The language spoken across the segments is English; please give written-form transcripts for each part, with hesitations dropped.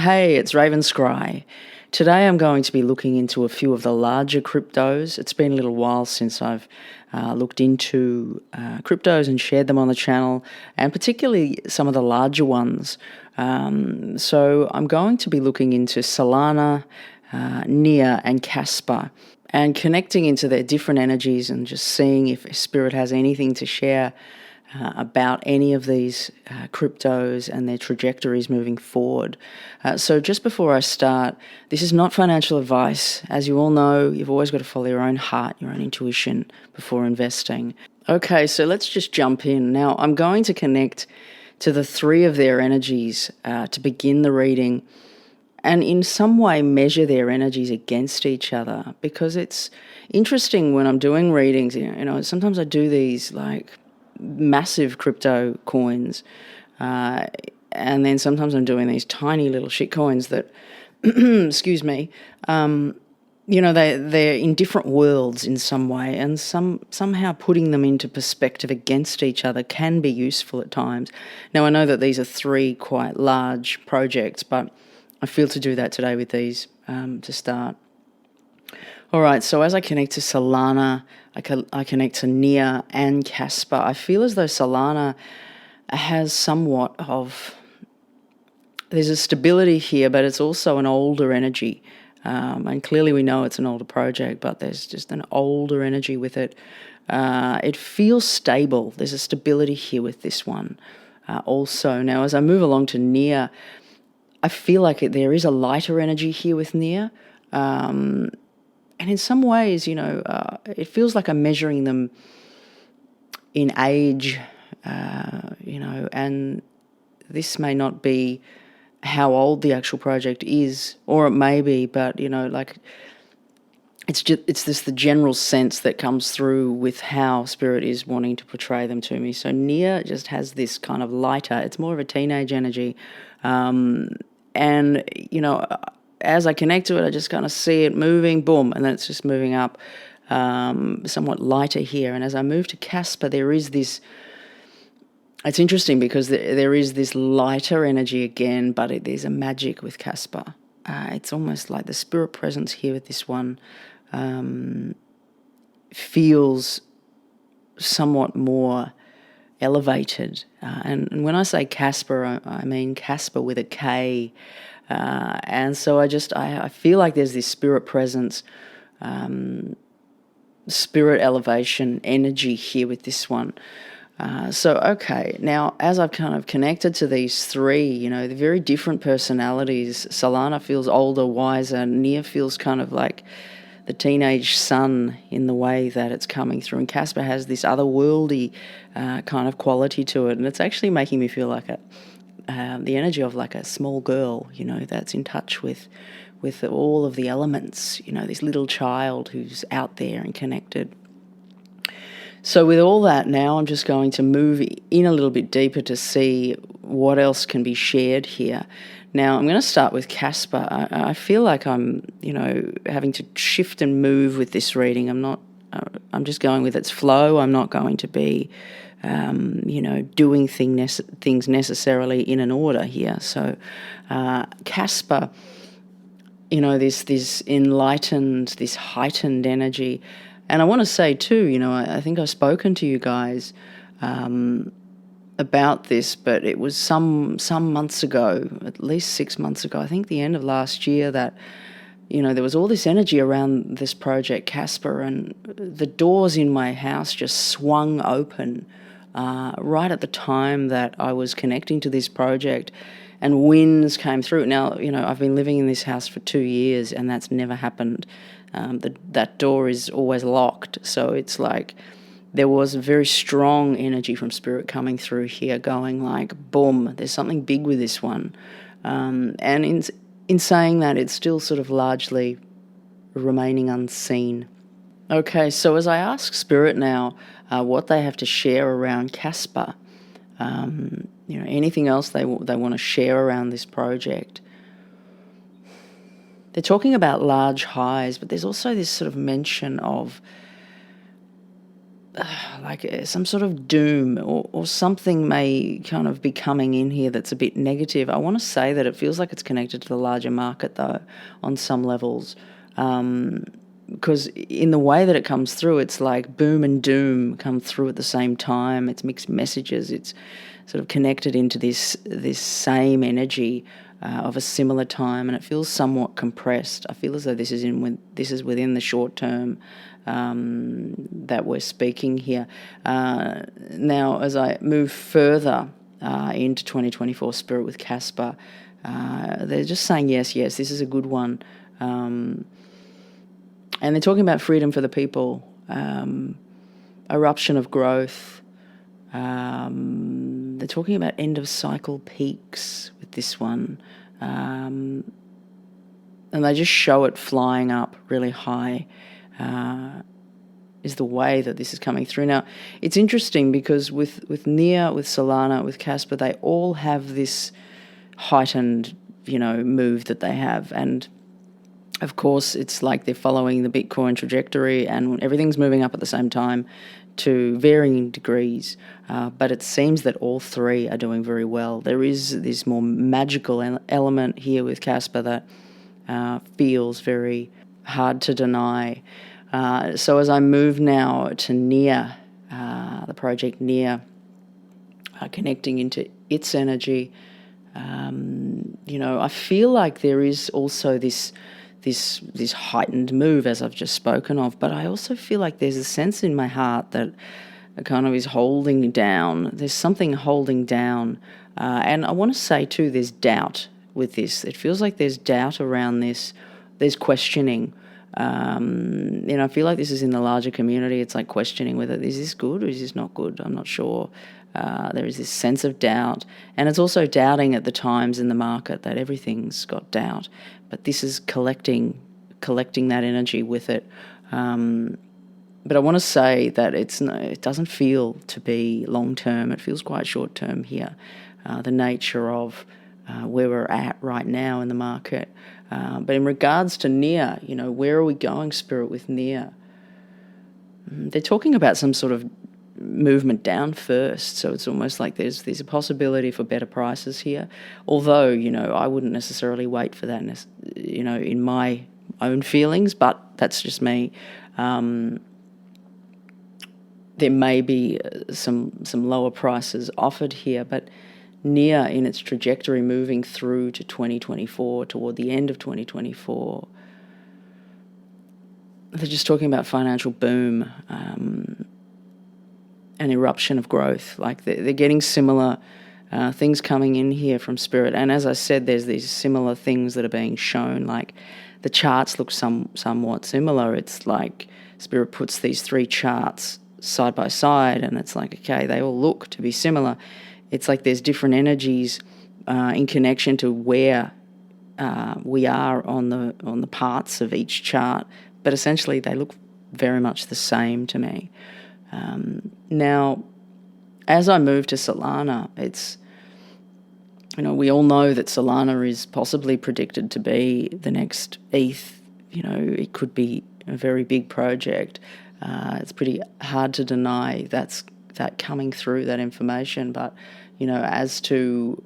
Hey, it's Raven Scry. Today I'm going to be looking into a few of the larger cryptos. It's been a little while since I've looked into cryptos and shared them on the channel, and particularly some of the larger ones. So I'm going to be looking into Solana, Nia, and Casper, and connecting into their different energies and just seeing if Spirit has anything to share about any of these cryptos and their trajectories moving forward. So just before I start, this is not financial advice. As you all know, you've always got to follow your own heart, your own intuition before investing. Okay, so let's just jump in. Now, I'm going to connect to the three of their energies to begin the reading, and in some way measure their energies against each other, because it's interesting when I'm doing readings. Sometimes I do these like massive crypto coins, and then sometimes I'm doing these tiny little shit coins that excuse me, they're in different worlds in some way, and somehow putting them into perspective against each other can be useful at times. Now, I know that these are three quite large projects, but I feel to do that today with these to start. All right, so as I connect to Solana, I connect to Nia and Casper. I feel as though Solana has somewhat of... There's a stability here, but it's also an older energy. And clearly we know it's an older project, but there's just an older energy with it. It feels stable. There's a stability here with this one also. Now, as I move along to Nia, I feel like there is a lighter energy here with Nia. And in some ways, it feels like I'm measuring them in age, and this may not be how old the actual project is, or it may be, but, it's the general sense that comes through with how Spirit is wanting to portray them to me. So Nia just has this kind of lighter, it's more of a teenage energy, and, as I connect to it, I just kind of see it moving, boom, and then it's just moving up, somewhat lighter here. And as I move to Casper, there is this... It's interesting because there is this lighter energy again, but there's a magic with Casper. It's almost like the spirit presence here with this one feels somewhat more elevated. And when I say Casper, I mean Casper with a K. And so I feel like there's this spirit presence, spirit elevation energy here with this one. Okay, now as I've kind of connected to these three, the very different personalities. Solana feels older, wiser. Nia feels kind of like the teenage sun in the way that it's coming through. And Casper has this otherworldly kind of quality to it. And it's actually making me feel like the energy of like a small girl, that's in touch with all of the elements, this little child who's out there and connected. So with all that, now I'm just going to move in a little bit deeper to see what else can be shared here. Now, I'm going to start with Casper. I feel like I'm, having to shift and move with this reading. I'm just going with its flow. I'm not going to be, doing things necessarily in an order here. So Casper, this enlightened, this heightened energy. And I want to say too, I think I've spoken to you guys about this, but it was some months ago, at least 6 months ago, I think the end of last year, that, there was all this energy around this project, Casper, and the doors in my house just swung open right at the time that I was connecting to this project, and winds came through. Now, I've been living in this house for 2 years, and that's never happened. That door is always locked, so it's like there was a very strong energy from Spirit coming through here, going like, boom, there's something big with this one. And in saying that, it's still sort of largely remaining unseen. Okay, so as I ask Spirit now what they have to share around Casper, anything else they want to share around this project. They're talking about large highs, but there's also this sort of mention of some sort of doom or something may kind of be coming in here that's a bit negative. I want to say that it feels like it's connected to the larger market, though, on some levels. Because in the way that it comes through, it's like boom and doom come through at the same time. It's mixed messages. It's sort of connected into this same energy of a similar time, and it feels somewhat compressed. I feel as though this is within the short term that we're speaking here. Now, as I move further into 2024 Spirit with Casper, they're just saying yes, this is a good one. And they're talking about freedom for the people, eruption of growth. They're talking about end of cycle peaks with this one. And they just show it flying up really high, is the way that this is coming through. Now, it's interesting because with Nia, with Solana, with Casper, they all have this heightened, move that they have. And of course, it's like they're following the Bitcoin trajectory and everything's moving up at the same time to varying degrees. But it seems that all three are doing very well. There is this more magical element here with Casper that feels very hard to deny. So as I move now to Nia, the project Nia, connecting into its energy, I feel like there is also this heightened move, as I've just spoken of, but I also feel like there's a sense in my heart that kind of is holding down. There's something holding down. And I want to say too, there's doubt with this. It feels like there's doubt around this. There's questioning. I feel like this is in the larger community. It's like questioning whether is this good or is this not good. I'm not sure. There is this sense of doubt. And it's also doubting at the times in the market that everything's got doubt. But this is collecting that energy with it. But I want to say that it doesn't feel to be long-term. It feels quite short-term here. The nature of where we're at right now in the market. But in regards to Nia, where are we going, Spirit, with Nia? They're talking about some sort of movement down first, so it's almost like there's a possibility for better prices here. Although, I wouldn't necessarily wait for that, in my own feelings, but that's just me. There may be some lower prices offered here, but Nia in its trajectory moving through to 2024, toward the end of 2024, they're just talking about financial boom, an eruption of growth. Like they're getting similar things coming in here from Spirit. And as I said, there's these similar things that are being shown. Like the charts look somewhat similar. It's like Spirit puts these three charts side by side, and it's like, okay, they all look to be similar. It's like there's different energies in connection to where we are on the parts of each chart, but essentially they look very much the same to me. Now, as I move to Solana, it's, we all know that Solana is possibly predicted to be the next ETH. It could be a very big project. It's pretty hard to deny that coming through, that information. But, as to,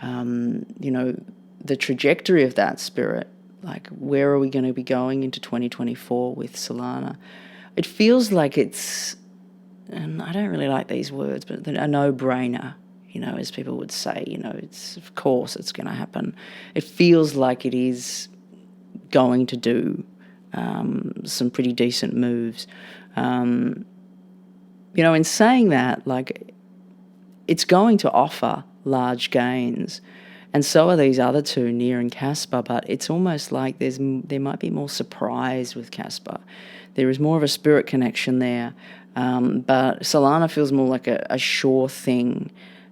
the trajectory of that, Spirit, like where are we going to be going into 2024 with Solana? It feels like it's, and I don't really like these words, but a no-brainer, as people would say, it's, of course it's going to happen. It feels like it is going to do some pretty decent moves. In saying that, like, it's going to offer large gains, and so are these other two, Nia and Casper, but it's almost like there might be more surprise with Casper. There is more of a spirit connection there, but Solana feels more like a sure thing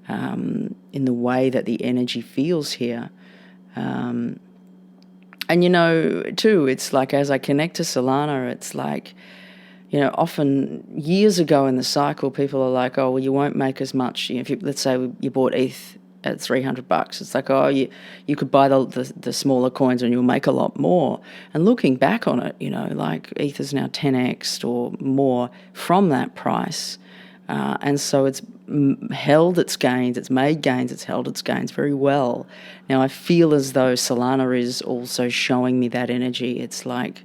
in the way that the energy feels here. And, too, it's like as I connect to Solana, it's like, often years ago in the cycle, people are like, oh, well, you won't make as much. If let's say you bought ETH at $300. It's like, oh, you could buy the smaller coins and you'll make a lot more. And looking back on it, like Ether's now 10x or more from that price. And so it's held its gains, it's made gains, it's held its gains very well. Now I feel as though Solana is also showing me that energy. It's like,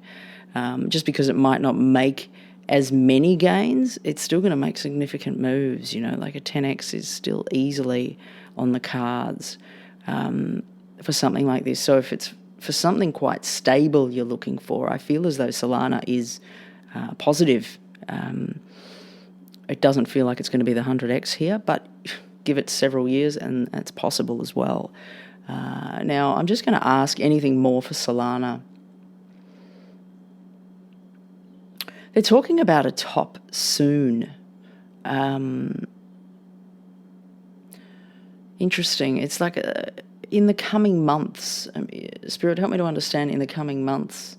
just because it might not make as many gains, it's still going to make significant moves. Like a 10x is still easily on the cards for something like this. So if it's for something quite stable you're looking for, I feel as though Solana is positive. It doesn't feel like it's going to be the 100x here, but give it several years and it's possible as well. Now, I'm just going to ask anything more for Solana. They're talking about a top soon. Interesting. It's like in the coming months. Spirit, help me to understand in the coming months.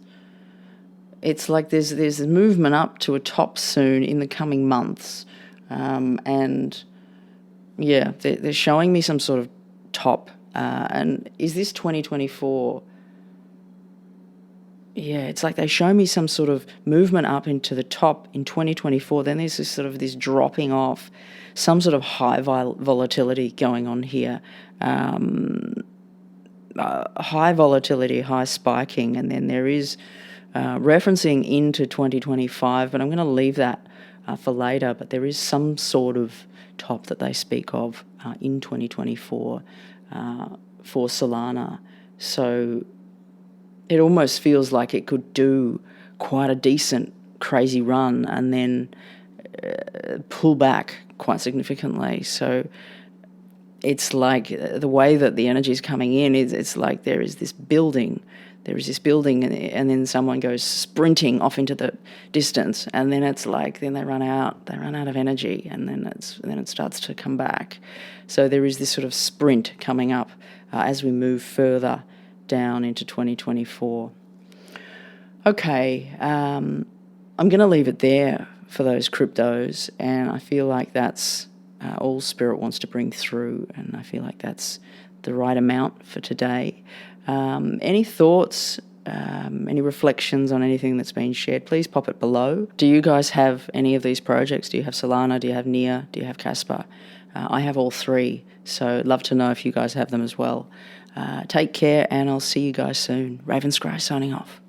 It's like there's a movement up to a top soon in the coming months. And yeah, they're showing me some sort of top. And is this 2024? Yeah, it's like they show me some sort of movement up into the top in 2024. Then there's this dropping off, some sort of high volatility going on here. High volatility, high spiking, and then there is referencing into 2025, but I'm going to leave that for later. But there is some sort of top that they speak of in 2024 for Solana. So it almost feels like it could do quite a decent, crazy run and then pull back quite significantly. So it's like the way that the energy is coming in, it's like there is this building, and then someone goes sprinting off into the distance, and then it's like then they run out of energy, and then it starts to come back. So there is this sort of sprint coming up as we move further down into 2024. Okay, I'm going to leave it there for those cryptos, and I feel like that's all Spirit wants to bring through, and I feel like that's the right amount for today. Any thoughts, any reflections on anything that's been shared, please pop it below. Do you guys have any of these projects? Do you have Solana? Do you have NEAR? Do you have Casper? I have all three, so I'd love to know if you guys have them as well. Take care, and I'll see you guys soon. Ravenscry signing off.